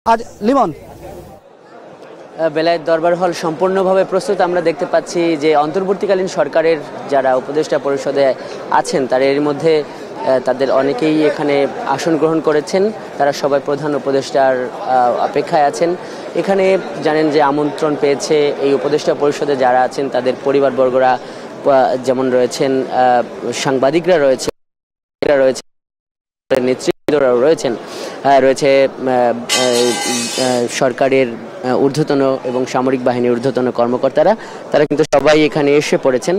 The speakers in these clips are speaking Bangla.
আজ লিমন বেলায়েত দরবার হল সম্পূর্ণভাবে প্রস্তুত। আমরা দেখতে পাচ্ছি যে অন্তর্বর্তীকালীন সরকারের যারা উপদেষ্টা পরিষদে আছেন তার এর মধ্যে তাদের অনেকেই এখানে আসন গ্রহণ করেছেন। তারা সবাই প্রধান উপদেষ্টার অপেক্ষায় আছেন। এখানে জানেন যে আমন্ত্রণ পেয়েছে এই উপদেষ্টা পরিষদে যারা আছেন তাদের পরিবারবর্গরা, যেমন রয়েছেন সাংবাদিকরা রয়েছে, নেতৃত্বরা রয়েছেন, রয়েছে সরকারের ঊর্ধ্বতন এবং সামরিক বাহিনীর ঊর্ধ্বতন কর্মকর্তারা। তারা কিন্তু সবাই এখানে এসে পড়েছেন।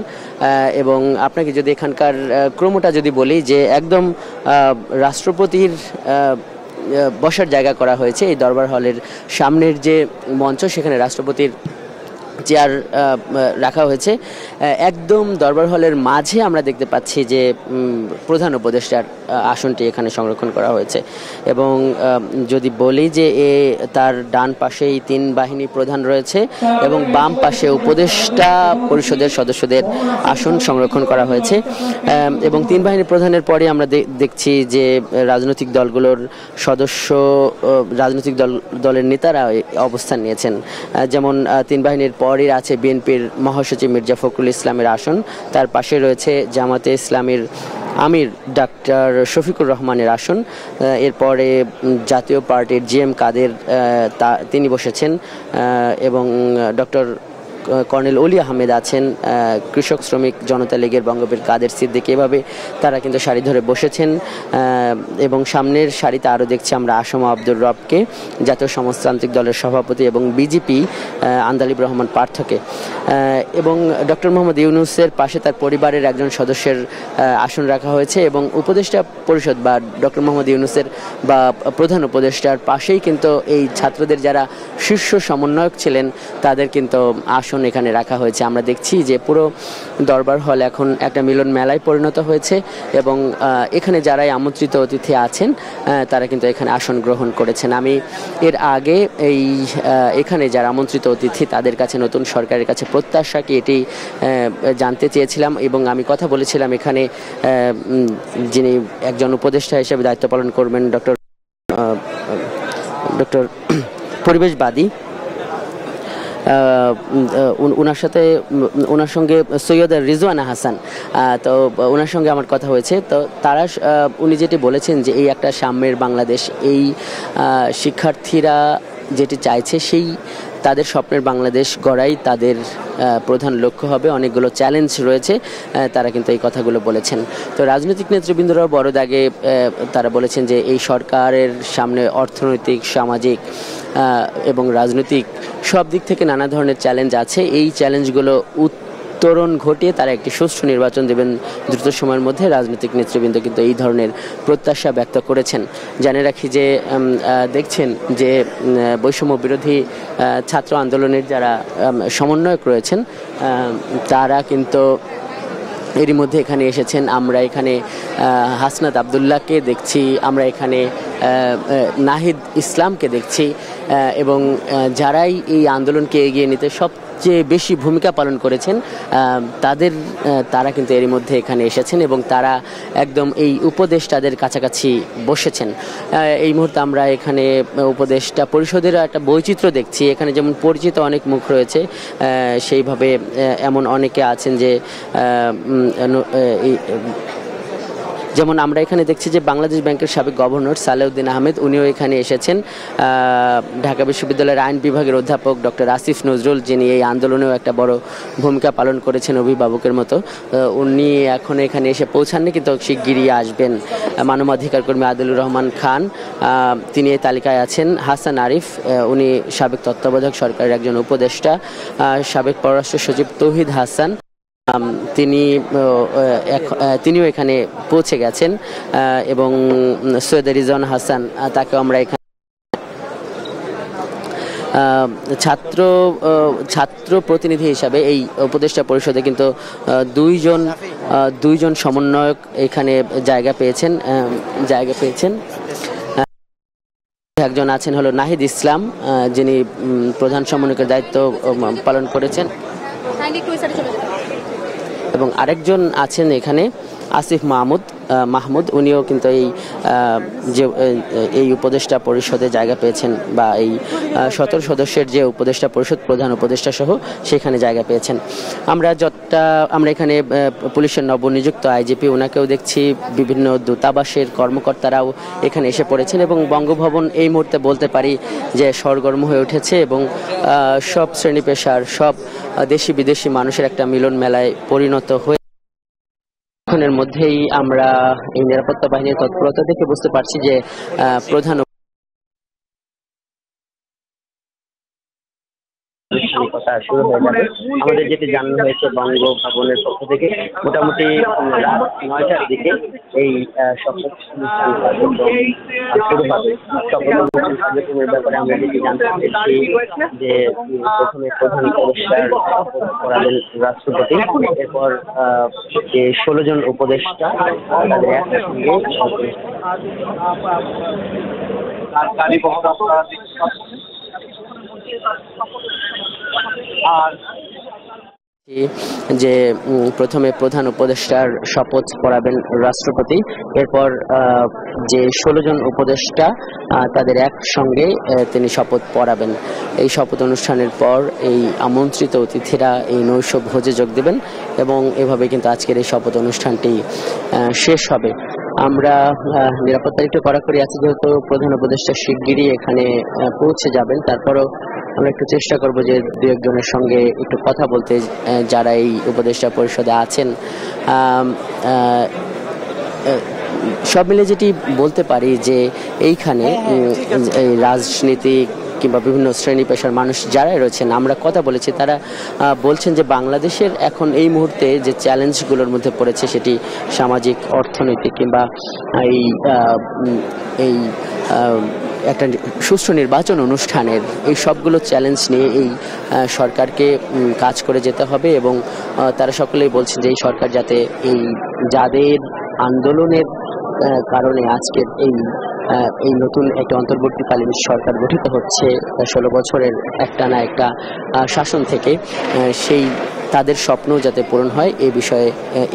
এবং আপনাকে যদি এখানকার ক্রমটা যদি বলি যে একদম রাষ্ট্রপতির বসার জায়গা করা হয়েছে এই দরবার হলের সামনের যে মঞ্চ, সেখানে রাষ্ট্রপতির চেয়ার রাখা হয়েছে। একদম দরবার হলের মাঝে আমরা দেখতে পাচ্ছি যে প্রধান উপদেষ্টার আসনটি এখানে সংরক্ষণ করা হয়েছে। এবং যদি বলি যে তার ডান পাশেই 3 বাহিনী প্রধান রয়েছে এবং বাম পাশে উপদেষ্টা পরিষদের সদস্যদের আসন সংরক্ষণ করা হয়েছে। এবং 3 বাহিনী প্রধানের পরে আমরা দেখছি যে রাজনৈতিক দলগুলোর সদস্য, রাজনৈতিক দলের নেতারা অবস্থান নিয়েছেন। যেমন 3 বাহিনীর পরের আছে বিএনপির মহাসচিব মির্জা ফখরুল ইসলামের আসন, তার পাশে রয়েছে জামাতে ইসলামীর আমির ডাক্তার শফিকুর রহমানের আসন। এরপরে জাতীয় পার্টির জিএম কাদের তিনি বসেছেন এবং ডক্টর কর্নেল অলি আহমেদ আছেন, কৃষক শ্রমিক জনতা লীগের বঙ্গবীর কাদের সিদ্দিক, এভাবে তারা কিন্তু সারি ধরে বসেছেন। এবং সামনের সারিতে আরও দেখছি আমরা আসম আব্দুর রবকে, জাতীয় সমাজতান্ত্রিক দলের সভাপতি, এবং বিজেপি আন্দালিব রহমান পার্থকে। এবং ডক্টর মোহাম্মদ ইউনূসের পাশে তার পরিবারের একজন সদস্যের আসন রাখা হয়েছে। এবং উপদেষ্টা পরিষদ বা ডক্টর মোহাম্মদ ইউনূসের বা প্রধান উপদেষ্টার পাশেই কিন্তু এই ছাত্রদের যারা শীর্ষ সমন্বয়ক ছিলেন তাদের কিন্তু আসন এখানে রাখা হয়েছে। আমরা দেখছি যে পুরো দরবার হল এখন একটা মিলন মেলায় পরিণত হয়েছে এবং এখানে যারাই আমন্ত্রিত অতিথি আছেন তারা কিন্তু এখানে আসন গ্রহণ করেছেন। আমি এর আগে এখানে যারা আমন্ত্রিত অতিথি তাদের কাছে নতুন সরকারের কাছে প্রত্যাশা কি এটি জানতে চেয়েছিলাম এবং আমি কথা বলেছিলাম এখানে যিনি একজন উপদেষ্টা হিসেবে দায়িত্ব পালন করবেন ডক্টর পরিবেশবাদী, ওনার সঙ্গে সৈয়দ রিজওয়ানা হাসান, তো ওনার সঙ্গে আমার কথা হয়েছে। তো তারা উনি যেটি বলেছেন যে এই একটা সাম্যের বাংলাদেশ, এই শিক্ষার্থীরা যেটি চাইছে সেই তাদের স্বপ্নের বাংলাদেশ গড়াই তাদের প্রধান লক্ষ্য হবে। অনেকগুলো চ্যালেঞ্জ রয়েছে, তারা কিন্তু এই কথাগুলো বলেছেন। তো রাজনৈতিক নেতৃবৃন্দরাও বড় দাগে তারা বলেছেন যে এই সরকারের সামনে অর্থনৈতিক, সামাজিক এবং রাজনৈতিক সব দিক থেকে নানা ধরনের চ্যালেঞ্জ আছে। এই চ্যালেঞ্জগুলো উত্তরণ ঘটিয়ে তারা একটি সুষ্ঠু নির্বাচন দেবেন দ্রুত সময়ের মধ্যে। রাজনৈতিক নেতৃবৃন্দ কিন্তু এই ধরনের প্রত্যাশা ব্যক্ত করেছেন। জানিয়ে রাখি যে দেখছেন যে বৈষম্য বিরোধী ছাত্র আন্দোলনের যারা সমন্বয়ক রয়েছেন তারা কিন্তু এরই মধ্যে এখানে এসেছেন। আমরা এখানে হাসনাত আবদুল্লাহকে দেখছি, আমরা এখানে নাহিদ ইসলামকে দেখছি এবং যারাই এই আন্দোলনকে এগিয়ে নিতে সবচেয়ে বেশি ভূমিকা পালন করেছেন তারা কিন্তু এরই মধ্যে এখানে এসেছেন এবং তারা একদম এই উপদেষ্টাদের কাছাকাছি বসেছেন। এই মুহূর্তে আমরা এখানে উপদেষ্টা পরিষদের একটা বৈচিত্র্য দেখছি। এখানে যেমন পরিচিত অনেক মুখ রয়েছে, সেইভাবে এমন অনেকে আছেন যে যেমন আমরা এখানে দেখছি যে বাংলাদেশ ব্যাংকের সাবেক গভর্নর সালেউদ্দিন আহমেদ, উনিও এখানে এসেছেন। ঢাকা বিশ্ববিদ্যালয়ের আইন বিভাগের অধ্যাপক ডক্টর আসিফ নজরুল, যিনি এই আন্দোলনেও একটা বড় ভূমিকা পালন করেছেন অভিভাবকের মতো, উনি এখন এখানে এসে পৌঁছাননি কিন্তু শিগগিরই আসবেন। মানবাধিকার কর্মী আদিলুর রহমান খান, তিনি এই তালিকায় আছেন। হাসান আরিফ, উনি সাবেক তত্ত্বাবধায়ক সরকারের একজন উপদেষ্টা। সাবেক পররাষ্ট্র সচিব তৌহিদ হাসান, তিনিও এখানে পৌঁছে গেছেন। এবং সৈয়দ রিজওয়ানা হাসান, তাকে আমরা এখানে ছাত্র প্রতিনিধি হিসাবে এই উপদেষ্টা পরিষদে কিন্তু দুইজন সমন্বয়ক এখানে জায়গা পেয়েছেন। একজন আছেন হলো নাহিদ ইসলাম, যিনি প্রধান সমন্বয়কের দায়িত্ব পালন করেছেন, এবং আরেকজন আছেন এখানে আসিফ মাহমুদ উনিও কিন্তু এই উপদেষ্টা পরিষদে জায়গা পেয়েছেন, বা এই 17 সদস্যের যে উপদেষ্টা পরিষদ প্রধান উপদেষ্টা সহ সেখানে জায়গা পেয়েছেন। আমরা এখানে পুলিশের নবনিযুক্ত আইজিপি ওনাকেও দেখছি, বিভিন্ন দূতাবাসের কর্মকর্তারাও এখানে এসে পড়েছেন, এবং বঙ্গভবন এই মুহূর্তে বলতে পারি যে সরগর্ম হয়ে উঠেছে, এবং সব শ্রেণী পেশার, সব দেশি বিদেশি মানুষের একটা মিলন মেলায় পরিণত হয়ে এর মধ্যেই আমরা এই নিরাপত্তা বাহিনীর তৎপরতা দেখে বুঝতে পারছি যে প্রধান আনুষ্ঠানিকতা শুরু হয়ে যাবে। আমাদের যেটি জানানো হয়েছে বঙ্গভবনের পক্ষ থেকে, মোটামুটি রাত 9টার দিকে এই শপথ অনুষ্ঠান শুরু হবে। শপথ অনুষ্ঠান কার্যক্রমের ব্যাপারে আমরা যেটি জানতে পেরেছি যে প্রথমে প্রধান উপদেষ্টার শপথ করাবেন রাষ্ট্রপতি, এরপর যে 16 জন উপদেষ্টা তাদের একসঙ্গে যে প্রথমে প্রধান উপদেষ্টার শপথ পড়াবেন রাষ্ট্রপতি, এরপর যে 16 জন উপদেষ্টা তাদের একসঙ্গে তিনি শপথ পড়াবেন। এই শপথ অনুষ্ঠানের পর এই আমন্ত্রিত অতিথিরা এই নৈশ ভোজে যোগ দেবেন, এবং এভাবে কিন্তু আজকের এই শপথ অনুষ্ঠানটি শেষ হবে। আমরা নিরাপত্তা একটু কড়াকড়ি আছে, যেহেতু প্রধান উপদেষ্টা শিগগিরই এখানে পৌঁছে যাবেন, তারপরও আমরা একটু চেষ্টা করব যে দু একজনের সঙ্গে একটু কথা বলতে, যারা এই উপদেষ্টা পরিষদে আছেন। সব মিলে যেটি বলতে পারি যে এইখানে এই রাজনীতি কিংবা বিভিন্ন শ্রেণী পেশার মানুষ যারাই রয়েছেন, আমরা কথা বলেছি, তারা বলছেন যে বাংলাদেশের এখন এই মুহূর্তে যে চ্যালেঞ্জগুলোর মধ্যে পড়েছে সেটি সামাজিক, অর্থনৈতিক কিংবা এই একটা সুষ্ঠু নির্বাচন অনুষ্ঠানের এই সবগুলো চ্যালেঞ্জ নিয়ে এই সরকারকে কাজ করে যেতে হবে, এবং তারা সকলেই বলছেন যে এই সরকার যাতে যাদের আন্দোলনের কারণে আজকের এই নতুন একটা অন্তর্বর্তীকালীন সরকার গঠিত হচ্ছে 16 বছরের একটানা একটা শাসন থেকে, তাদের স্বপ্ন যাতে পূরণ হয়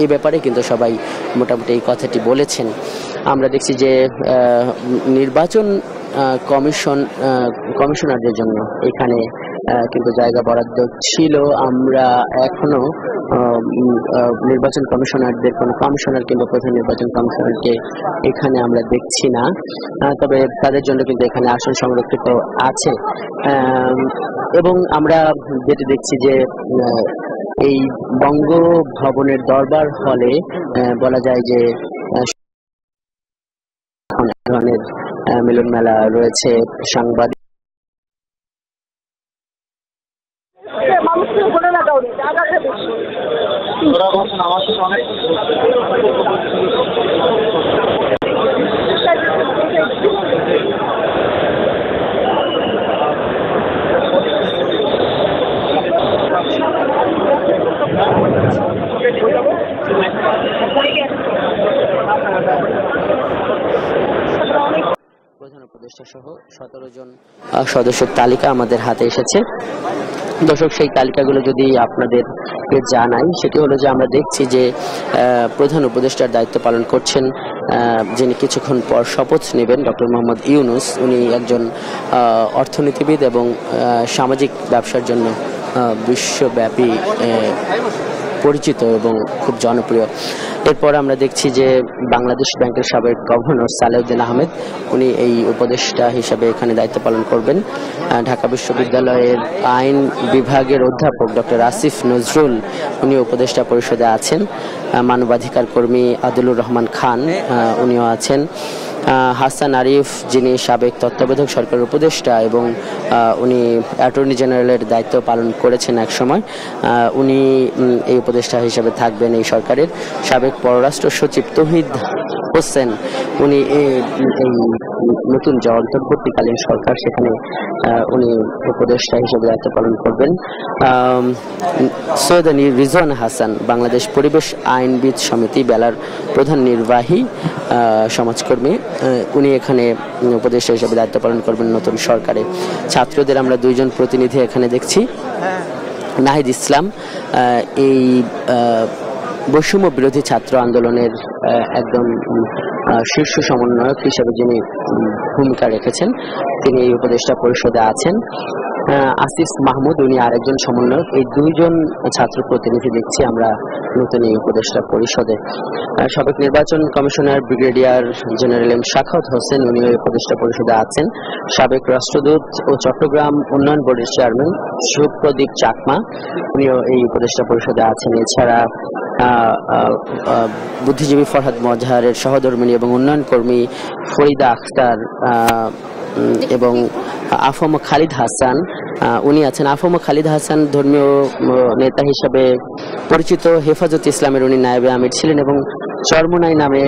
এই ব্যাপারে কিন্তু সবাই মোটামুটি এই কথাটি বলেছেন। আমরা দেখছি যে নির্বাচন কমিশনারদের জন্য এখানে কিন্তু জায়গা বরাদ্দ ছিল। আমরা এখনো নির্বাচন কমিশনারদের কোনো কমিশনার কিংবা প্রধান নির্বাচন কমিশনারকে এখানে আমরা দেখছি না, তবে তাদের জন্য কিন্তু এখানে আসন সংরক্ষিত আছে। এবং আমরা যেটা দেখছি যে এই বঙ্গভবনের দরবার হলে বলা যায় যে ধরনের মিলন মেলা রয়েছে। সাংবাদিক প্রধান উপদেষ্টা সহ 17 জন সদস্যের তালিকা আমাদের হাতে এসেছে। দর্শক, সেই তালিকাগুলো যদি আপনাদেরকে জানাই, সেটি হলো যে আমরা দেখছি যে প্রধান উপদেষ্টার দায়িত্ব পালন করছেন যিনি কিছুক্ষণ পর শপথ নেবেন, ডক্টর মোহাম্মদ ইউনূস। উনি একজন অর্থনীতিবিদ এবং সামাজিক ব্যবসার জন্য বিশ্বব্যাপী পরিচিত এবং খুব জনপ্রিয়। এরপর আমরা দেখছি যে বাংলাদেশ ব্যাংকের সাবেক গভর্নর সালেউদ্দিন আহমেদ, উনি এই উপদেষ্টা হিসেবে এখানে দায়িত্ব পালন করবেন। ঢাকা বিশ্ববিদ্যালয়ের আইন বিভাগের অধ্যাপক ডক্টর আসিফ নজরুল, উনি উপদেষ্টা পরিষদে আছেন। মানবাধিকার কর্মী আদিলুর রহমান খান, উনিও আছেন। হাসান আরিফ, যিনি সাবেক তত্ত্বাবধায়ক সরকারের উপদেষ্টা এবং উনি অ্যাটর্নি জেনারেলের দায়িত্ব পালন করেছেন এক সময়, উনি এই উপদেষ্টা হিসেবে থাকবেন এই সরকারের। সাবেক পররাষ্ট্র সচিব তৌহিদ হোসেন, উনি এই নতুন যে অন্তর্বর্তীকালীন সরকার সেখানে উনি উপদেষ্টা হিসেবে দায়িত্ব পালন করবেন। সৈয়দ রিজওয়ান হাসান, বাংলাদেশ পরিবেশ আইনবিদ সমিতি বেলার প্রধান নির্বাহী সমাজকর্মী, উনি এখানে উপদেষ্টা হিসেবে দায়িত্ব পালন করবেন নতুন সরকারে। ছাত্রদের আমরা 2 জন প্রতিনিধি এখানে দেখছি। নাহিদ ইসলাম, এই বৈষম্য বিরোধী ছাত্র আন্দোলনের একদম শীর্ষ সমন্বয়ক হিসেবে যিনি ভূমিকা রেখেছেন, তিনি এই উপদেষ্টা পরিষদে আছেন। আসিফ মাহমুদ, উনি আরেকজন সমন্বয়ক। এই দুইজন ছাত্র প্রতিনিধি দেখছি আমরা নতুন এই উপদেষ্টা পরিষদে। সাবেক নির্বাচন commissioner brigadier general M Shakhawat Hossain, উনি এই উপদেষ্টা পরিষদে আছেন। সাবেক রাষ্ট্রদূত ও চট্টগ্রাম উন্নয়ন বোর্ডের চেয়ারম্যান সুপ্রদীপ চাকমা, উনিও এই উপদেষ্টা পরিষদে আছেন। এছাড়া বুদ্ধিজীবী ফরহাদ মজহারের সহধর্মিণী এবং উন্নয়ন কর্মী ফরিদা আখতার এবং আফম খালিদ হাসান, উনি আছেন। আফম খালিদ হাসান ধর্মীয় নেতা হিসেবে পরিচিত, হেফাজত ইসলামের উনি নায়েবে আমির ছিলেন এবং চরমোনাই নামে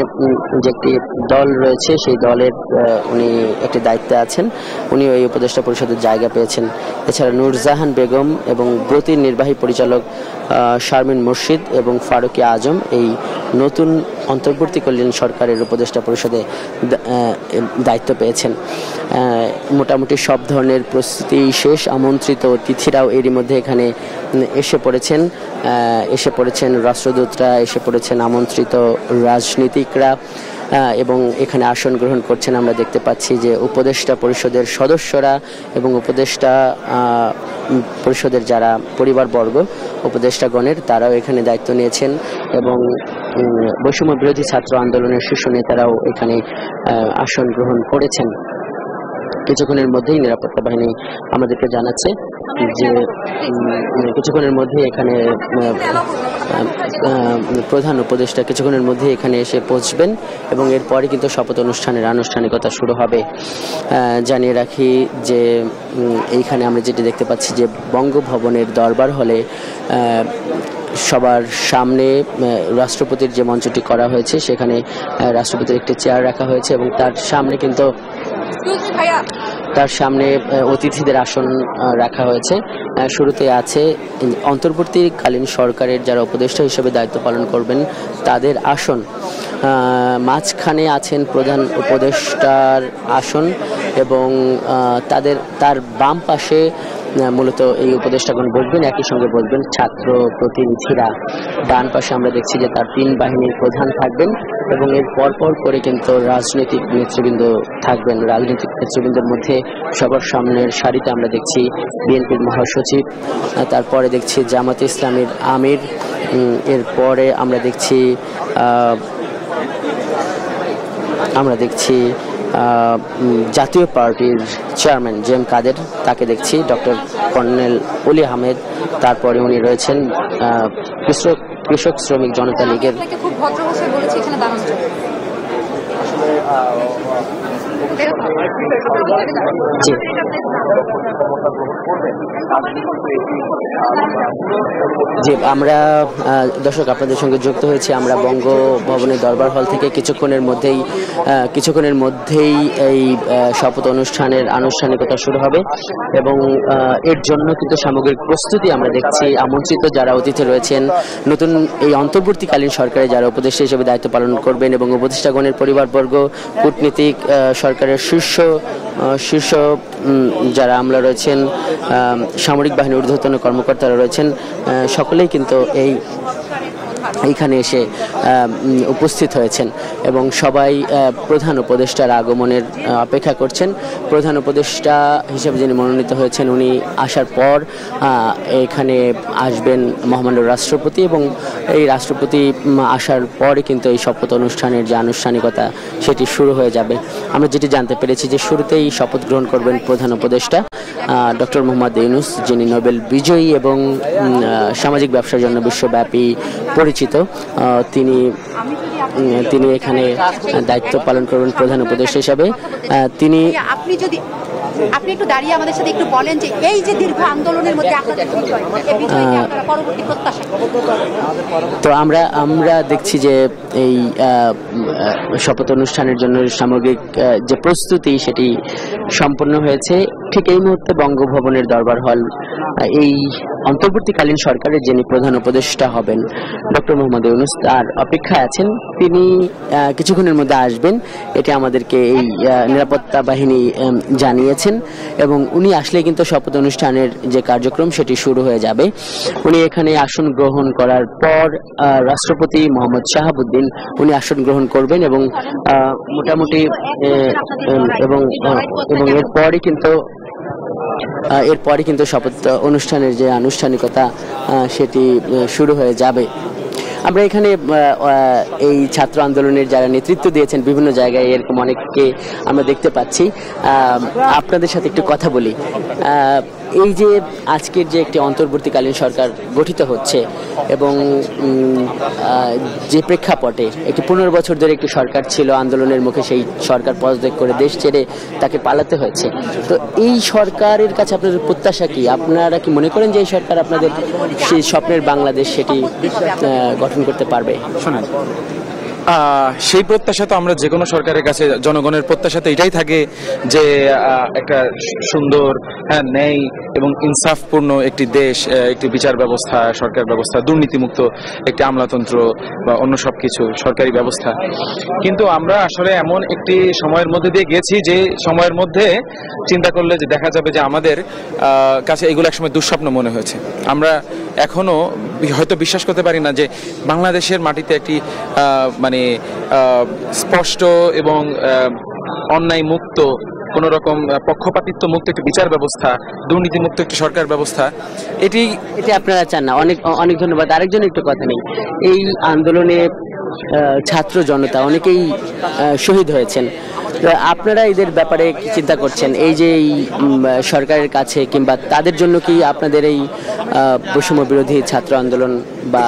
যে একটি দল রয়েছে সেই দলের উনি একটি দায়িত্বে আছেন, উনি এই উপদেষ্টা পরিষদের জায়গা পেয়েছেন। এছাড়া নূরজাহান বেগম এবং ব্রতির নির্বাহী পরিচালক শারমিন মুর্শিদ এবং ফারুকি আজম এই নতুন অন্তর্বর্তীকালীন সরকারের উপদেষ্টা পরিষদে দায়িত্ব পেয়েছেন। মোটামুটি সব ধরনের প্রস্তুতি শেষ। আমন্ত্রিত অতিথিরাও এরই মধ্যে এখানে এসে পড়েছেন রাষ্ট্রদূতরা, এসে পড়েছেন আমন্ত্রিত রাজনীতিকরা এবং এখানে আসন গ্রহণ করছেন। আমরা দেখতে পাচ্ছি যে উপদেষ্টা পরিষদের সদস্যরা এবং উপদেষ্টা পরিষদের যারা পরিবারবর্গ উপদেষ্টাগণের, তারাও এখানে দায়িত্ব নিয়েছেন এবং বৈষম্য বিরোধী ছাত্র আন্দোলনের শীর্ষ নেতারাও এখানে আসন গ্রহণ করেছেন। কিছুক্ষণের মধ্যেই নিরাপত্তা বাহিনী আমাদেরকে জানাচ্ছে যে কিছুক্ষণের মধ্যে এখানে প্রধান উপদেষ্টা কিছুক্ষণের মধ্যে এখানে এসে পৌঁছবেন এবং এরপরে কিন্তু শপথ অনুষ্ঠানের আনুষ্ঠানিকতা শুরু হবে। জানিয়ে রাখি যে এইখানে আমরা যেটি দেখতে পাচ্ছি যে বঙ্গভবনের দরবার হলে সবার সামনে রাষ্ট্রপতির যে মঞ্চটি করা হয়েছে সেখানে রাষ্ট্রপতির একটি চেয়ার রাখা হয়েছে এবং তার সামনে অতিথিদের আসন রাখা হয়েছে। শুরুতে আছে অন্তর্বর্তীকালীন সরকারের যারা উপদেষ্টা হিসেবে দায়িত্ব পালন করবেন তাদের আসন। মাঝখানে আছেন প্রধান উপদেষ্টার আসন এবং তার বাম পাশে মূলত এই উপদেষ্টাগণ বসবেন, একই সঙ্গে বসবেন ছাত্র প্রতিনিধিরা। ডান পাশে আমরা দেখছি যে তার 3 বাহিনীর প্রধান থাকবেন এবং এর পরপর করে কিন্তু রাজনৈতিক নেতৃবৃন্দ থাকবেন। রাজনৈতিক নেতৃবৃন্দের মধ্যে সবার সামনের সারিতে আমরা দেখছি বিএনপির মহাসচিব, তারপরে দেখছি জামাতে ইসলামীর আমির, এরপরে আমরা দেখছি জাতীয় পার্টির চেয়ারম্যান জেএম কাদের, তাকে দেখছি ডক্টর কর্নেল অলি আহমেদ, তারপরে উনি রয়েছেন কৃষক শ্রমিক জনতা লীগের জি আমরা দর্শক আপনাদের সঙ্গে যুক্ত হয়েছি। আমরা বঙ্গভবনের দরবার হল থেকে কিছুক্ষণের মধ্যেই এই শপথ অনুষ্ঠানের আনুষ্ঠানিকতা শুরু হবে এবং এর জন্য কিন্তু সামগ্রিক প্রস্তুতি আমরা দেখছি। আমন্ত্রিত যারা অতিথি রয়েছেন, নতুন এই অন্তর্বর্তীকালীন সরকারে যারা উপদেষ্টা হিসেবে দায়িত্ব পালন করবেন এবং উপদেষ্টাগণের পরিবারবর্গ, কূটনীতিক, সরকারের শীর্ষ যারা আমলা রয়েছেন, সামরিক বাহিনীর ঊর্ধ্বতন কর্মকর্তারা রয়েছেন, সকলেই কিন্তু এইখানে এসে উপস্থিত হয়েছেন এবং সবাই প্রধান উপদেষ্টার আগমনের অপেক্ষা করছেন। প্রধান উপদেষ্টা হিসেবে যিনি মনোনীত হয়েছেন উনি আসার পর এখানে আসবেন মহামান্য রাষ্ট্রপতি এবং এই রাষ্ট্রপতি আসার পরে কিন্তু এই শপথ অনুষ্ঠানের যে আনুষ্ঠানিকতা সেটি শুরু হয়ে যাবে। আমরা যেটি জানতে পেরেছি যে শুরুতেই শপথ গ্রহণ করবেন প্রধান উপদেষ্টা ডক্টর মোহাম্মদ ইউনূস, যিনি নোবেল বিজয়ী এবং সামাজিক ব্যবসার জন্য বিশ্বব্যাপী পরিচিত। তিনি এখানে দায়িত্ব পালন করবেন প্রধান উপদেষ্টা হিসাবে। আপনি একটু দাঁড়িয়ে আমাদের সাথে একটু বলেন যে এই যে দীর্ঘ আন্দোলনের মধ্যে আপনাদের পরবর্তী প্রত্যাশা। তো আমরা দেখছি যে এই শপথ অনুষ্ঠানের জন্য সামগ্রিক যে প্রস্তুতি সেটি সম্পন্ন হয়েছে। ঠিক এই মুহূর্তে বঙ্গভবনের দরবার হল এই অন্তর্বর্তীকালীন সরকারের যিনি প্রধান উপদেষ্টা হবেন ডক্টর মোহাম্মদ ইউনূস তার অপেক্ষায় আছেন। তিনি কিছুক্ষণের মধ্যে আসবেন, এটি আমাদেরকে এই নিরাপত্তা বাহিনী জানিয়েছেন, এবং উনি আসলে কিন্তু শপথ অনুষ্ঠানের যে কার্যক্রম সেটি শুরু হয়ে যাবে। উনি এখানে আসন গ্রহণ করার পর রাষ্ট্রপতি মোহাম্মদ শাহাবুদ্দিন উনি আসন গ্রহণ করবেন, এবং মোটামুটি এবং এরপরই কিন্তু শপথ অনুষ্ঠানের যে আনুষ্ঠানিকতা সেটি শুরু হয়ে যাবে। আমরা এখানে এই ছাত্র আন্দোলনের যারা নেতৃত্ব দিয়েছেন বিভিন্ন জায়গায় এরকম অনেককে আমরা দেখতে পাচ্ছি। আপনাদের সাথে একটু কথা বলি। এই যে আজকের যে একটি অন্তর্বর্তীকালীন সরকার গঠিত হচ্ছে এবং যে প্রেক্ষাপটে একটি 15 বছর ধরে একটি সরকার ছিল আন্দোলনের মুখে, সেই সরকার পদত্যাগ করে দেশ ছেড়ে তাকে পালাতে হয়েছে, তো এই সরকারের কাছে আপনাদের প্রত্যাশা কি? আপনারা কি মনে করেন যে এই সরকার আপনাদের সেই স্বপ্নের বাংলাদেশ সেটি গঠন করতে পারবে? শোনেন, সেই প্রত্যাশা তো আমরা যে কোনো সরকারের কাছে, জনগণের প্রত্যাশা তো এটাই থাকে যে একটা সুন্দর, ন্যায় এবং ইনসাফপূর্ণ একটি দেশ, একটি বিচার ব্যবস্থা, সরকার ব্যবস্থা, দুর্নীতিমুক্ত একটি আমলাতন্ত্র বা অন্য সবকিছু সরকারি ব্যবস্থা। কিন্তু আমরা আসলে এমন একটি সময়ের মধ্যে দিয়ে গেছি যে সময়ের মধ্যে চিন্তা করলে যে দেখা যাবে যে আমাদের কাছে এগুলো একসময় দুঃস্বপ্ন মনে হয়েছে। আমরা এখনো হয়তো বিশ্বাস করতে পারি না যে বাংলাদেশের মাটিতে একটি মানে স্পষ্ট এবং অন্যায় মুক্ত, কোন রকম পক্ষপাতিত্ব মুক্ত একটি বিচার ব্যবস্থা, দুর্নীতি মুক্ত একটি সরকার ব্যবস্থা, এটি আপনারা চান না। অনেক অনেক ধন্যবাদ। আরেকজন একটু কথা নেই, এই আন্দোলনে ছাত্র জনতা অনেকেই শহীদ হয়েছেন, আপনারা এদের ব্যাপারে কি চিন্তা করছেন? এই যে এই সরকারের কাছে কিংবা তাদের জন্য কি আপনাদের এই বৈষম্য বিরোধী ছাত্র আন্দোলন বা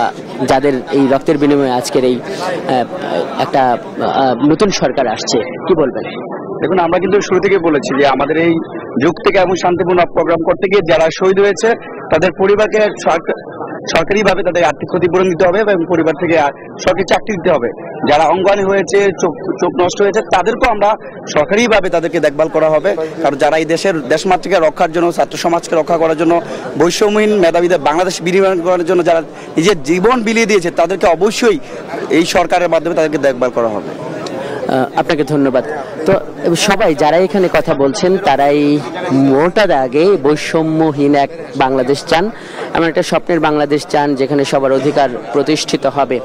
যাদের এই রক্তের বিনিময়ে আজকের এই একটা নতুন সরকার আসছে, কি বলবেন? দেখুন, আমরা কিন্তু শুরু থেকে বলেছি যে আমাদের এই যুগ থেকে এমন শান্তিপূর্ণ প্রোগ্রাম করতে গিয়ে যারা শহীদ হয়েছে তাদের পরিবারকে সরকারিভাবে তাদের আর্থিক ক্ষতিপূরণ দিতে হবে এবং পরিবার থেকে সরকারি চাকরি দিতে হবে। যারা অঙ্গহানি হয়েছে, চোখ নষ্ট হয়েছে, তাদেরকেও আমরা সরকারিভাবে তাদেরকে দেখভাল করা হবে। কারণ যারা এই দেশমাতৃকে রক্ষার জন্য, ছাত্র সমাজকে রক্ষা করার জন্য, বৈষম্যহীন মেধাবীদের বাংলাদেশ বিনির্মাণ করার জন্য যারা নিজের জীবন বিলিয়ে দিয়েছে, তাদেরকে অবশ্যই এই সরকারের মাধ্যমে তাদেরকে দেখভাল করা হবে। আপনাকে ধন্যবাদ। তো সবাই যারা এখানে কথা বলছেন তারাই মোটা দাগে বৈষম্যহীন এক বাংলাদেশ চান, এমন একটা স্বপ্নের বাংলাদেশ চান যেখানে সবার অধিকার প্রতিষ্ঠিত হবে।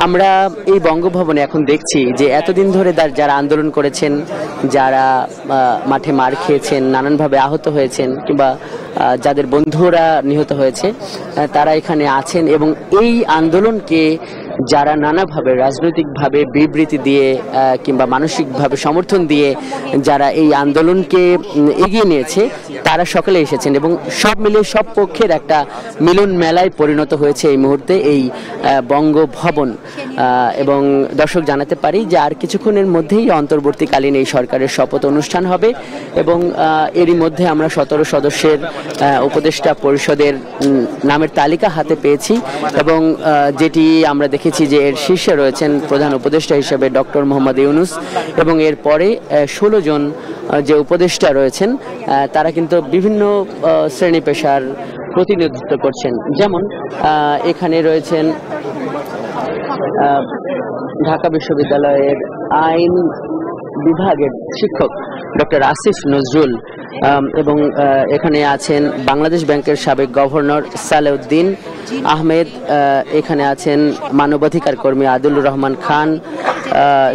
আমরা এই বঙ্গভবনে এখন দেখছি যে এতদিন ধরে যারা আন্দোলন করেছেন, যারা মাঠে মার খেয়েছেন, নানানভাবে আহত হয়েছেন, কিংবা যাদের বন্ধুরা নিহত হয়েছে, তারা এখানে আছেন, এবং এই আন্দোলনকে যারা নানাভাবে রাজনৈতিকভাবে বিবৃতি দিয়ে কিংবা মানসিকভাবে সমর্থন দিয়ে যারা এই আন্দোলনকে এগিয়ে নিয়েছে, তারা সকলে এসেছেন, এবং সব মিলিয়ে সব পক্ষের একটা মিলন মেলায় পরিণত হয়েছে এই মুহূর্তে এই বঙ্গভবন। এবং দর্শক জানাতে পারি যে আর কিছুক্ষণের মধ্যেই অন্তর্বর্তীকালীন এই সরকারের শপথ অনুষ্ঠান হবে, এবং এরই মধ্যে আমরা 17 সদস্যের উপদেষ্টা পরিষদের নামের তালিকা হাতে পেয়েছি, এবং যেটি আমরা দেখেছি যে এর শীর্ষে রয়েছেন প্রধান উপদেষ্টা হিসেবে ডক্টর মোহাম্মদ ইউনূস, এবং এরপরে 16 জন যে উপদেষ্টা রয়েছেন তারা কিন্তু বিভিন্ন শ্রেণী পেশার প্রতিনিধিত্ব করছেন। যেমন এখানে রয়েছেন ঢাকা বিশ্ববিদ্যালয়ের আইন বিভাগের শিক্ষক ডক্টর আসিফ নজরুল, এবং এখানে আছেন বাংলাদেশ ব্যাংকের সাবেক গভর্নর সালেউদ্দিন আহমেদ, এখানে আছেন মানবাধিকার কর্মী আদিলুর রহমান খান,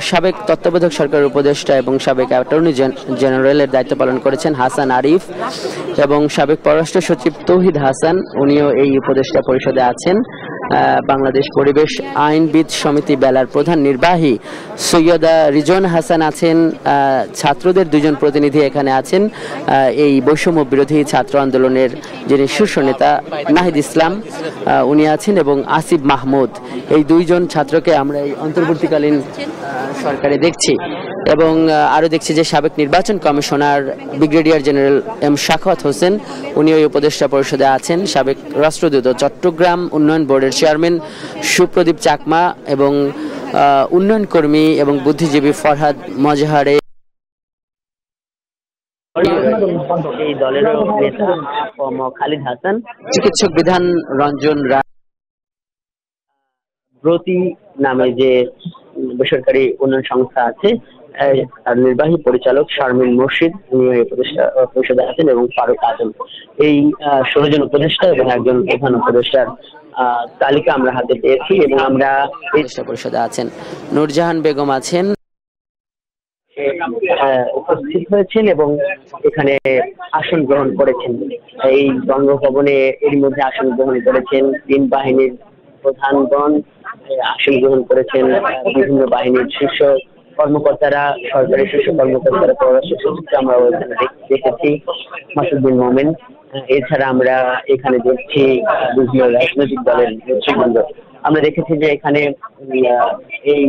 সাবেক তত্ত্বাবধায়ক সরকারের উপদেষ্টা এবং সাবেক অ্যাটর্নি জেনারেলের দায়িত্ব পালন করেছেন হাসান আরিফ, এবং সাবেক পররাষ্ট্র সচিব তৌহিদ হাসান, উনিও এই উপদেষ্টা পরিষদে আছেন। বাংলাদেশ পরিবেশ আইনবিদ সমিতি বেলার প্রধান নির্বাহী সৈয়দা রিজন হাসান আছেন। ছাত্রদের 2 জন প্রতিনিধি এখানে আছেন, এই বৈষম্য বিরোধী ছাত্র আন্দোলনের যিনি শীর্ষ নেতা নাহিদ ইসলাম উনি আছেন, এবং আসিফ মাহমুদ। এই 2 জন ছাত্রকে আমরা এই অন্তর্বর্তীকালীন সরকারে দেখছি, এবং আরও দেখছি যে সাবেক নির্বাচন commissioner brigadier general M Shakhawat Hossain, উনি ওই উপদেষ্টা পরিষদে আছেন। সাবেক রাষ্ট্রদূত চট্টগ্রাম উন্নয়ন বোর্ডের চেয়ারম্যান সুপ্রদীপ চাকমা, এবং উন্নয়ন কর্মী এবং বুদ্ধিজীবী ফরহাদ মজহারে এই দলেরও নেতা খালিদ হাসান, চিকিৎসক বিধান রঞ্জন রায়, ব্রতি নামে যে বেসরকারি উন্নয়ন সংস্থা আছে তার নির্বাহী পরিচালক শারমিন মুর্শিদ উনি উপদেষ্টা পরিষদে আছেন, এবং ফারুক আজম। এই 16 জন উপদেষ্টা এবং একজন প্রধান উপদেষ্টার তালিকা আমরা হাতে পেয়েছি, এবং আমরা পরিষদে আছেন নূরজাহান বেগম আছেন, উপস্থিত হয়েছেন এবং এখানে আসন গ্রহণ করেছেন। এই বঙ্গভবনে এর মধ্যে আসন গ্রহণ করেছেন 3 বাহিনীর প্রধানগণ, আসন গ্রহণ করেছেন বিভিন্ন বাহিনীর শীর্ষ কর্মকর্তারা, সরকারি শীর্ষ কর্মকর্তারা, পররাষ্ট্র সচিবকে আমরা ওখানে দেখেছি, মাসুদ বিন মোমেন। এছাড়া আমরা এখানে দেখছি বিভিন্ন রাজনৈতিক দলের নেতৃবৃন্দ। আমরা দেখেছি যে এখানে এই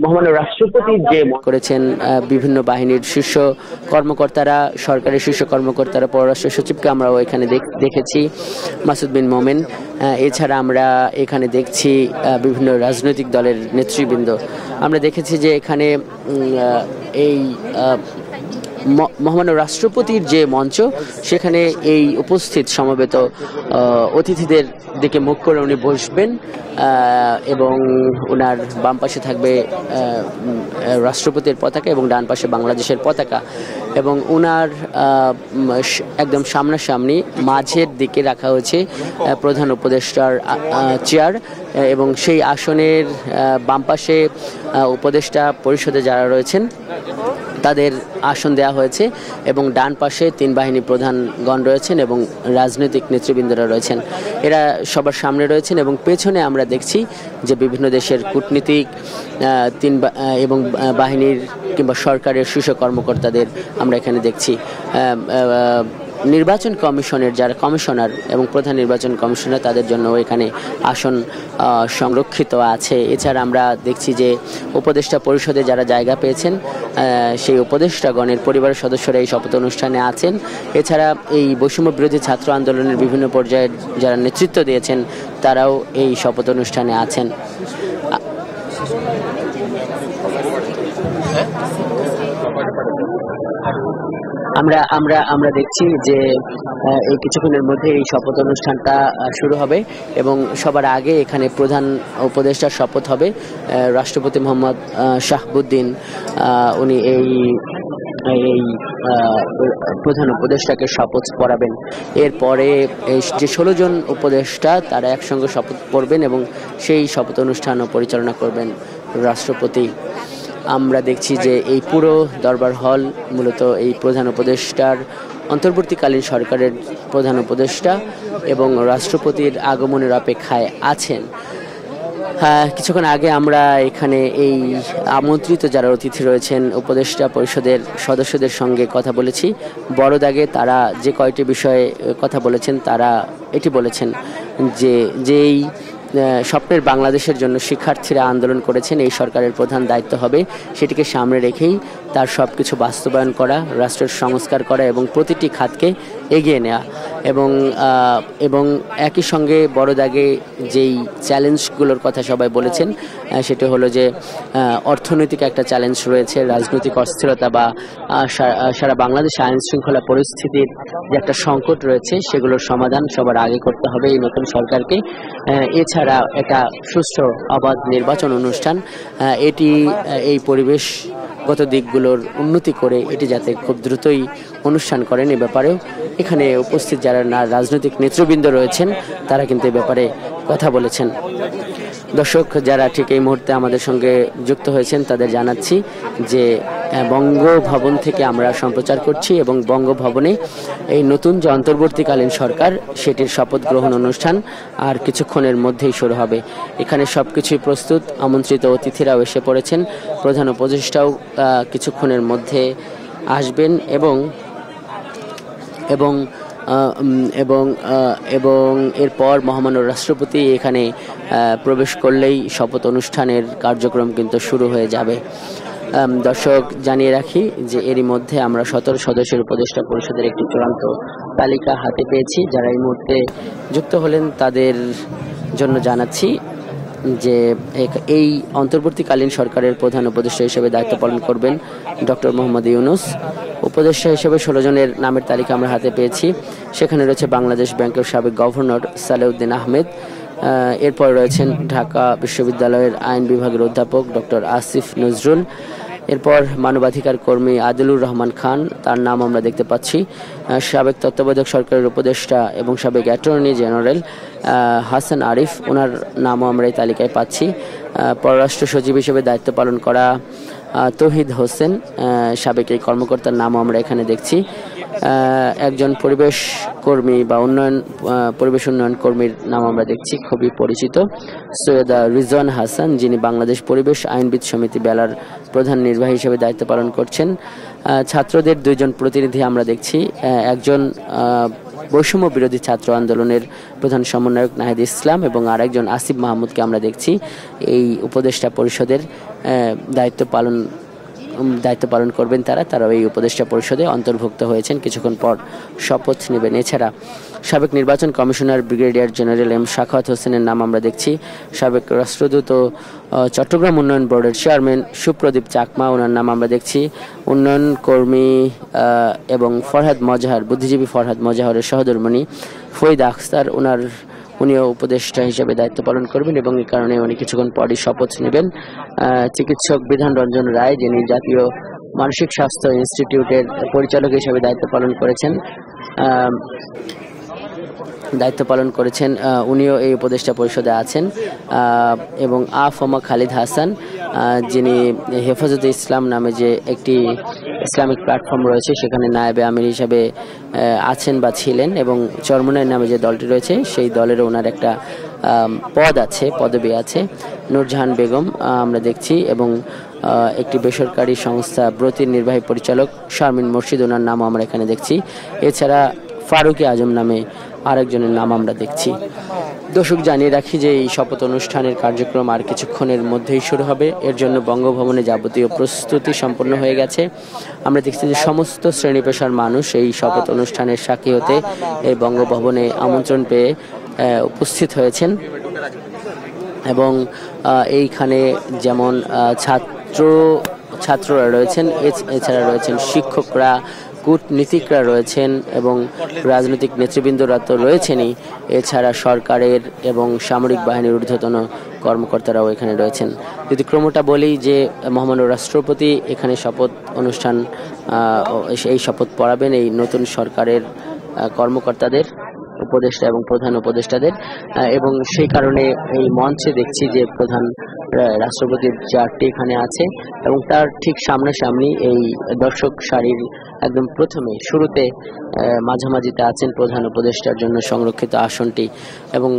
মহামান্য রাষ্ট্রপতির যে করেছেন বিভিন্ন বাহিনীর শীর্ষ কর্মকর্তারা, সরকারি শীর্ষ কর্মকর্তারা, পররাষ্ট্র সচিবকে আমরাও এখানে দেখেছি, মাসুদ বিন মোমেন। এছাড়া আমরা এখানে দেখছি বিভিন্ন রাজনৈতিক দলের নেতৃবৃন্দ। আমরা দেখেছি যে এখানে এই মহামান্য রাষ্ট্রপতির যে মঞ্চ, সেখানে এই উপস্থিত সমবেত অতিথিদের দিকে মুখ করে উনি বসবেন, এবং ওনার বাম পাশে থাকবে রাষ্ট্রপতির পতাকা এবং ডান পাশে বাংলাদেশের পতাকা, এবং ওনার একদম সামনাসামনি মাঝের দিকে রাখা হয়েছে প্রধান উপদেষ্টার চেয়ার, এবং সেই আসনের বাম পাশে উপদেষ্টা পরিষদে যারা রয়েছেন তাদের আসন দেওয়া হয়েছে, এবং ডান পাশে 3 বাহিনী প্রধানগণ রয়েছেন এবং রাজনৈতিক নেতৃবৃন্দরা রয়েছেন। এরা সবার সামনে রয়েছেন, এবং পেছনে আমরা দেখছি যে বিভিন্ন দেশের কূটনীতিক এবং বাহিনীর কিংবা সরকারের শীর্ষ কর্মকর্তাদের আমরা এখানে দেখছি। নির্বাচন কমিশনের যারা কমিশনার এবং প্রধান নির্বাচন কমিশনার, তাদের জন্য এখানে আসন সংরক্ষিত আছে। এছাড়া আমরা দেখছি যে উপদেষ্টা পরিষদে যারা জায়গা পেয়েছেন সেই উপদেষ্টাগণের পরিবারের সদস্যরা এই শপথ অনুষ্ঠানে আছেন। এছাড়া এই বৈষম্য বিরোধী ছাত্র আন্দোলনের বিভিন্ন পর্যায়ে যারা নেতৃত্ব দিয়েছেন তারাও এই শপথ অনুষ্ঠানে আছেন। আমরা দেখছি যে এই কিছুক্ষণের মধ্যে এই শপথ অনুষ্ঠানটা শুরু হবে, এবং সবার আগে এখানে প্রধান উপদেষ্টার শপথ হবে। রাষ্ট্রপতি মোহাম্মদ শাহাবুদ্দিন উনি এই প্রধান উপদেষ্টাকে শপথ পড়াবেন। এরপরে যে 16 জন উপদেষ্টা তারা একসঙ্গে শপথ পড়বেন, এবং সেই শপথ অনুষ্ঠানও পরিচালনা করবেন রাষ্ট্রপতি। আমরা দেখছি যে এই পুরো দরবার হল মূলত এই প্রধান উপদেষ্টার, অন্তর্বর্তীকালীন সরকারের প্রধান উপদেষ্টা এবং রাষ্ট্রপতির আগমনের অপেক্ষায় আছেন। কিছুক্ষণ আগে আমরা এখানে এই আমন্ত্রিত যারা অতিথি রয়েছেন উপদেষ্টা পরিষদের সদস্যদের সঙ্গে কথা বলেছি। বড় দাগে তারা যে কয়টি বিষয়ে কথা বলেছেন, তারা এটি বলেছেন যে যেই স্বপ্নের বাংলাদেশের জন্য শিক্ষার্থীরা আন্দোলন করেছেন, এই সরকারের প্রধান দায়িত্ব হবে সেটিকে সামনে রেখেই তার সব কিছু বাস্তবায়ন করা, রাষ্ট্রের সংস্কার করা এবং প্রতিটি খাতকে এগিয়ে নেওয়া, এবং একই সঙ্গে বড় দাগে যেই চ্যালেঞ্জগুলোর কথা সবাই বলেছেন সেটি হলো যে অর্থনৈতিক একটা চ্যালেঞ্জ রয়েছে, রাজনৈতিক অস্থিরতা বা সারা বাংলাদেশ আইন শৃঙ্খলা পরিস্থিতির যে একটা সংকট রয়েছে, সেগুলোর সমাধান সবার আগে করতে হবে এই নতুন সরকারকে। এছাড়া একটা সুষ্ঠু অবাধ নির্বাচন অনুষ্ঠান, এটি এই পরিবেশগত দিকগুলোর উন্নতি করে এটি যাতে খুব দ্রুতই অনুষ্ঠান করেন, এ ব্যাপারেও এখানে উপস্থিত যারা রাজনৈতিক নেতৃবৃন্দ রয়েছেন তারা কিন্তু এ ব্যাপারে কথা বলেছেন। দর্শক যারা ঠিক এই মুহূর্তে আমাদের সঙ্গে যুক্ত হয়েছেন তাদের জানাচ্ছি যে বঙ্গভবন থেকে আমরা সম্প্রচার করছি, এবং বঙ্গভবনে এই নতুন যে অন্তর্বর্তীকালীন সরকার সেটির শপথ গ্রহণ অনুষ্ঠান আর কিছুক্ষণের মধ্যেই শুরু হবে। এখানে সবকিছুই প্রস্তুত, আমন্ত্রিত অতিথিরাও এসে পড়েছেন, প্রধান উপদেষ্টাও কিছুক্ষণের মধ্যে আসবেন, এবং এরপর মহামান্য রাষ্ট্রপতি এখানে প্রবেশ করলেই শপথ অনুষ্ঠানের কার্যক্রম কিন্তু শুরু হয়ে যাবে। দর্শক জানিয়ে রাখি যে এরই মধ্যে আমরা 17 সদস্যের উপদেষ্টা পরিষদের একটি চূড়ান্ত তালিকা হাতে পেয়েছি। যারা এই মুহূর্তে যুক্ত হলেন তাদের জন্য জানাচ্ছি যে এই অন্তর্বর্তীকালীন সরকারের প্রধান উপদেষ্টা হিসেবে দায়িত্ব পালন করবেন ডক্টর মোহাম্মদ ইউনূস। উপদেষ্টা হিসেবে 16 জনের নামের তালিকা আমরা হাতে পেয়েছি। সেখানে রয়েছে বাংলাদেশ ব্যাংকের সাবেক গভর্নর সালেউদ্দিন আহমেদ, এরপর রয়েছেন ঢাকা বিশ্ববিদ্যালয়ের আইন বিভাগের অধ্যাপক ডক্টর আসিফ নজরুল, এরপর মানবাধিকার কর্মী আদিলুর রহমান খান, তার নাম আমরা দেখতে পাচ্ছি। সাবেক তত্ত্বাবধায়ক সরকারের উপদেষ্টা এবং সাবেক অ্যাটর্নি জেনারেল হাসান আরিফ, ওনার নামও আমরা এই তালিকায় পাচ্ছি। পররাষ্ট্র সচিব হিসেবে দায়িত্ব পালন করা তৌহিদ হোসেন, সাবেক এই কর্মকর্তার নামও আমরা এখানে দেখছি। একজন পরিবেশ কর্মী বা পরিবেশ উন্নয়ন কর্মীর নাম আমরা দেখছি, খুবই পরিচিত, সৈয়দা রিজওয়ান হাসান, যিনি বাংলাদেশ পরিবেশ আইনবিদ সমিতি বেলার প্রধান নির্বাহী হিসেবে দায়িত্ব পালন করছেন। ছাত্রদের 2 জন প্রতিনিধি আমরা দেখছি, একজন বৈষম্য বিরোধী ছাত্র আন্দোলনের প্রধান সমন্বয়ক নাহিদ ইসলাম এবং আরেকজন আসিফ মাহমুদকে আমরা দেখছি এই উপদেষ্টা পরিষদের দায়িত্ব পালন করবেন। তারাও এই উপদেষ্টা পরিষদে অন্তর্ভুক্ত হয়েছেন, কিছুক্ষণ পর শপথ নেবেন। এছাড়া সাবেক নির্বাচন commissioner brigadier general M Sakhawat হোসেনের নাম আমরা দেখছি। সাবেক রাষ্ট্রদূত ও চট্টগ্রাম উন্নয়ন বোর্ডের চেয়ারম্যান সুপ্রদীপ চাকমা, ওনার নাম আমরা দেখছি। উন্নয়ন কর্মী এবং বুদ্ধিজীবী ফরহাদ মজাহরের সহধর্মিণী ফরিদা আখতার, উনিও উপদেষ্টা হিসেবে দায়িত্ব পালন করবেন এবং এই কারণে উনি কিছুক্ষণ পরই শপথ নেবেন। চিকিৎসক বিধান রঞ্জন রায়, যিনি জাতীয় মানসিক স্বাস্থ্য ইনস্টিটিউটের পরিচালক হিসেবে দায়িত্ব পালন করেছেন, উনিও এই উপদেষ্টা পরিষদে আছেন। এবং আফমা খালিদ হাসান, যিনি হেফাজতে ইসলাম নামে যে একটি ইসলামিক প্ল্যাটফর্ম রয়েছে সেখানে নায়েবে আমির হিসাবে আছেন বা ছিলেন, এবং চরমোনাই নামে যে দলটি রয়েছে সেই দলের ওনার একটা পদবি আছে। নূরজাহান বেগম আমরা দেখছি, এবং একটি বেসরকারি সংস্থা ব্রতির নির্বাহী পরিচালক শারমিন মুর্শিদ, ওনার নাম আমরা এখানে দেখছি। এছাড়া ফারুকি আজম নামে আরেকজনের নাম আমরা দেখছি। দর্শক, জানিয়ে রাখি যে এই শপথ অনুষ্ঠানের কার্যক্রম আর কিছুক্ষণের মধ্যেই শুরু হবে। এর জন্য বঙ্গভবনে যাবতীয় প্রস্তুতি সম্পন্ন হয়ে গেছে। আমরা দেখছি যে সমস্ত শ্রেণী পেশার মানুষ এই শপথ অনুষ্ঠানের সাক্ষী হতে এই বঙ্গভবনে আমন্ত্রণ পেয়ে উপস্থিত হয়েছেন। এবং এইখানে যেমন ছাত্ররা রয়েছেন, এছাড়া রয়েছেন শিক্ষকরা, কূটনীতিকরা রয়েছেন এবং রাজনৈতিক নেতৃবৃন্দরা তো রয়েছেনই, এছাড়া সরকারের এবং সামরিক বাহিনীর ঊর্ধ্বতন কর্মকর্তারাও এখানে রয়েছেন। যদি ক্রমটা বলি যে মহামান্য রাষ্ট্রপতি এখানে এই শপথ পড়াবেন এই নতুন সরকারের কর্মকর্তাদের, উপদেষ্টা এবং প্রধান উপদেষ্টাদের, এবং সেই কারণে এই মঞ্চে দেখছি যে প্রধান রাষ্ট্রপতির চেয়ারটি এখানে আছে এবং তার ঠিক সামনাসামনি এই দর্শক সারির একদম প্রথমে শুরুতে মাঝামাঝিতে আছেন প্রধান উপদেষ্টার জন্য সংরক্ষিত আসনটি, এবং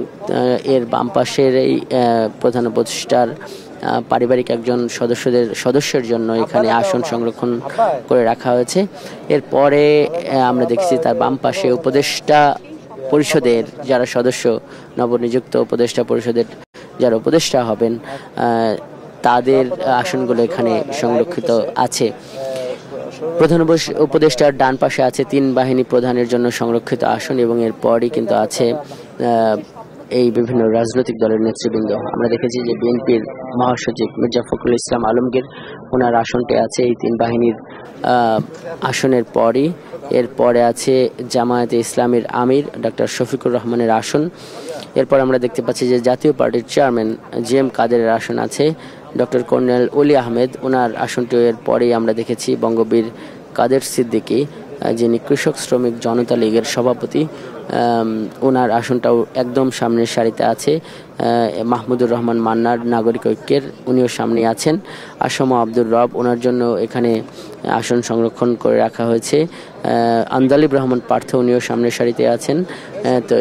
এর বাম পাশের এই প্রধান উপদেষ্টার পারিবারিক একজন সদস্যের জন্য এখানে আসন সংরক্ষণ করে রাখা হয়েছে। এরপরে আমরা দেখছি তার বাম পাশে উপদেষ্টা পরিষদের যারা সদস্য, নবনিযুক্ত উপদেষ্টা পরিষদের যারা উপদেষ্টা হবেন তাদের আসনগুলো এখানে সংরক্ষিত আছে। প্রধান উপদেষ্টার ডান পাশে আছে 3 বাহিনী প্রধানের জন্য সংরক্ষিত আসন, এবং এরপরই কিন্তু আছে এই বিভিন্ন রাজনৈতিক দলের নেতৃবৃন্দ। আমরা দেখেছি যে বিএনপির মহাসচিব মির্জা ফখরুল ইসলাম আলমগীর, ওনার আসনটি আছে এই 3 বাহিনীর আসনের পরই। এরপরে আছে জামায়াতে ইসলামীর আমির ডক্টর শফিকুর রহমানের আসন। এরপর আমরা দেখতে পাচ্ছি যে জাতীয় পার্টির চেয়ারম্যান জিএম কাদেরের আসন আছে। ডক্টর কর্নেল অলি আহমেদ, ওনার আসনটি এর পরেই আমরা দেখেছি বঙ্গবীর কাদের সিদ্দিকী, যিনি কৃষক শ্রমিক জনতা লীগের সভাপতি, ওনার আসনটাও একদম সামনের সারিতে আছে। মাহমুদুর রহমান মান্নার নাগরিক ঐক্যের, উনিও সামনে আছেন। আসম আব্দুর রব, ওনার জন্য এখানে আসন সংরক্ষণ করে রাখা হয়েছে। আন্দালিব রহমান পার্থ, উনিও সামনের সারিতে আছেন। তো